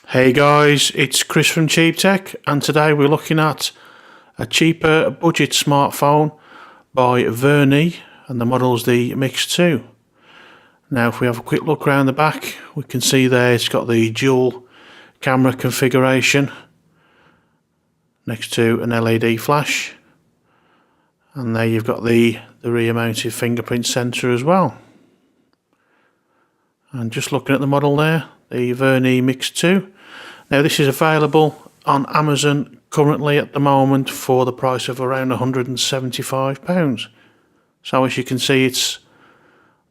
Hey guys, it's Chris from Cheap Tech, and today we're looking at a cheaper budget smartphone by Vernee, and the model's the Mix 2. Now if we have a quick look around the back, we can see there it's got the dual camera configuration next to an LED flash, and there you've got the rear mounted fingerprint sensor as well. And just looking at the model there, the Vernee Mix 2. Now this is available on Amazon currently at the moment for the price of around £175. So as you can see, it's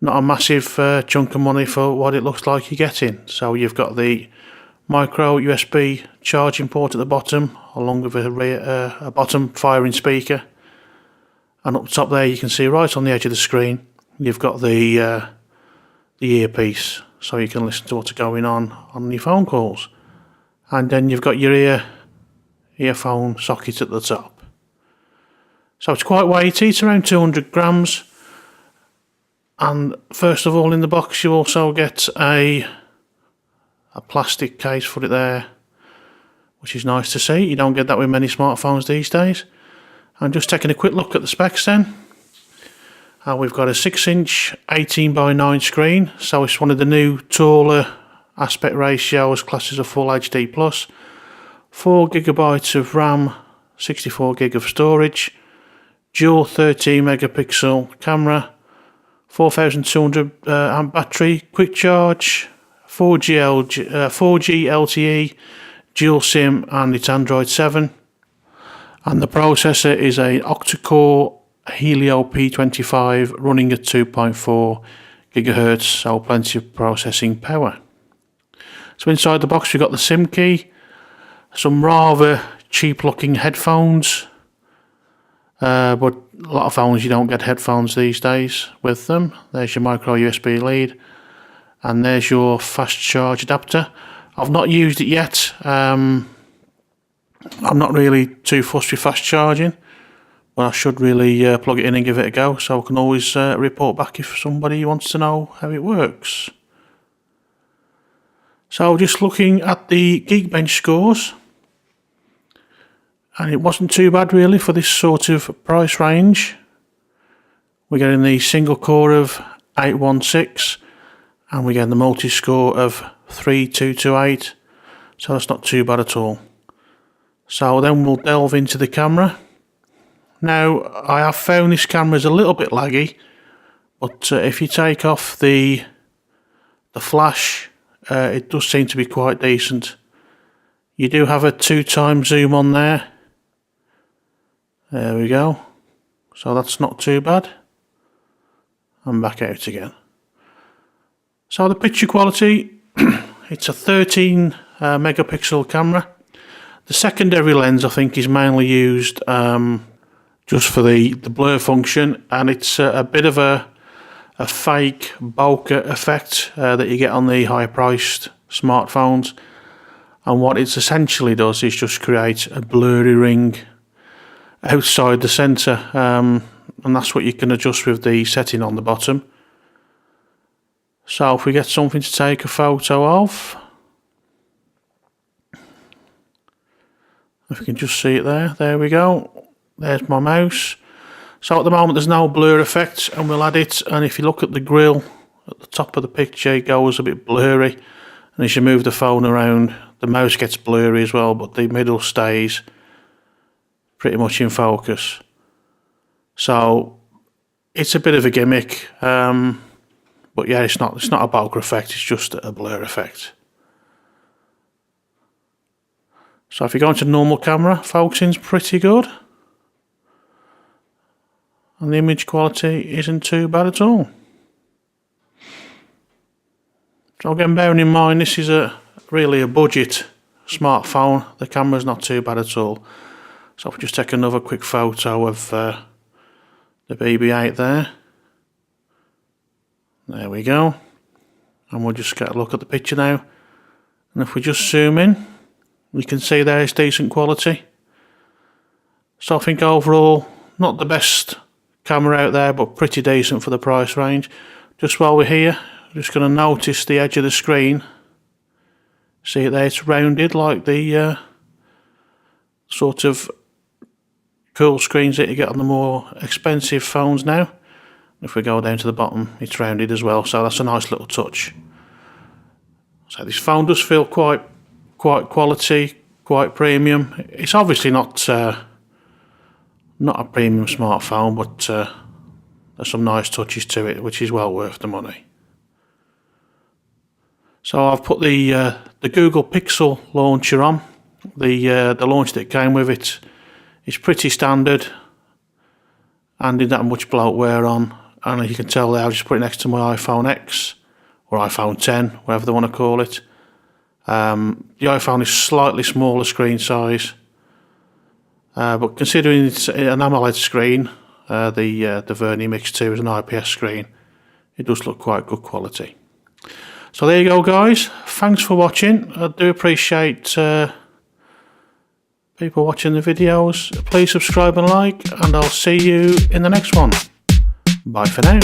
not a massive chunk of money for what it looks like you're getting. So you've got the micro USB charging port at the bottom, along with a bottom firing speaker. And up top there you can see right on the edge of the screen, you've got the earpiece, so you can listen to what's going on your phone calls. And then you've got your earphone socket at the top. So it's quite weighty, it's around 200 grams. And first of all, in the box you also get a plastic case for it there, which is nice to see. You don't get that with many smartphones these days. And just taking a quick look at the specs then. We've got a 6-inch 18:9 screen, so it's one of the new taller aspect ratios, classed as a full HD+, 4GB of RAM, 64GB of storage, dual 13 megapixel camera, 4200 amp battery, quick charge, 4G LTE, dual SIM, and it's Android 7. And the processor is a octa-core Helio P25 running at 2.4 GHz, so plenty of processing power. So inside the box we've got the SIM key, some rather cheap looking headphones, but a lot of phones you don't get headphones these days with them. There's your micro USB lead, and there's your fast charge adapter. I've not used it yet. I'm not really too fussed with fast charging, but I should really plug it in and give it a go, so I can always report back if somebody wants to know how it works. So just looking at the Geekbench scores, and it wasn't too bad really for this sort of price range. We're getting the single core of 816, and we're getting the multi-score of 3228, so that's not too bad at all. So then we'll delve into the camera. Now I have found this camera is a little bit laggy, but if you take off the flash, it does seem to be quite decent. You do have a 2x zoom on there. There we go. So that's not too bad. And back out again. So the picture quality, it's a 13 megapixel camera. The secondary lens I think is mainly used just for the blur function, and it's a bit of a fake bokeh effect that you get on the high priced smartphones, and what it essentially does is just create a blurry ring outside the centre, and that's what you can adjust with the setting on the bottom. So if we get something to take a photo of, if you can just see it there we go, there's my mouse. So at the moment there's no blur effect, and we'll add it, and if you look at the grill at the top of the picture, it goes a bit blurry, and as you move the phone around the mouse gets blurry as well, but the middle stays pretty much in focus. So it's a bit of a gimmick, but yeah, it's not a bokeh effect, it's just a blur effect. So if you go into normal camera, focusing's pretty good. And the image quality isn't too bad at all. So again, bearing in mind this is really a budget smartphone, the camera's not too bad at all. So if we just take another quick photo of the BB-8 there. There we go. And we'll just get a look at the picture now. And if we just zoom in, we can see there it's decent quality. So I think overall, not the best camera out there, but pretty decent for the price range. Just while we're here, I'm just going to notice the edge of the screen See it there, it's rounded like the sort of cool screens that you get on the more expensive phones now. If we go down to the bottom, it's rounded as well, so that's a nice little touch. So this phone does feel quite quality, quite premium. It's obviously not a premium smartphone, but there's some nice touches to it, which is well worth the money. So I've put the Google Pixel launcher on. The launcher that came with it is pretty standard, and didn't have much bloatware on. And you can tell there, I've just put it next to my iPhone X or iPhone 10, whatever they want to call it. The iPhone is slightly smaller screen size, but considering it's an AMOLED screen, the Vernee Mix 2 is an IPS screen, it does look quite good quality. So there you go, guys. Thanks for watching. I do appreciate people watching the videos. Please subscribe and like, and I'll see you in the next one. Bye for now.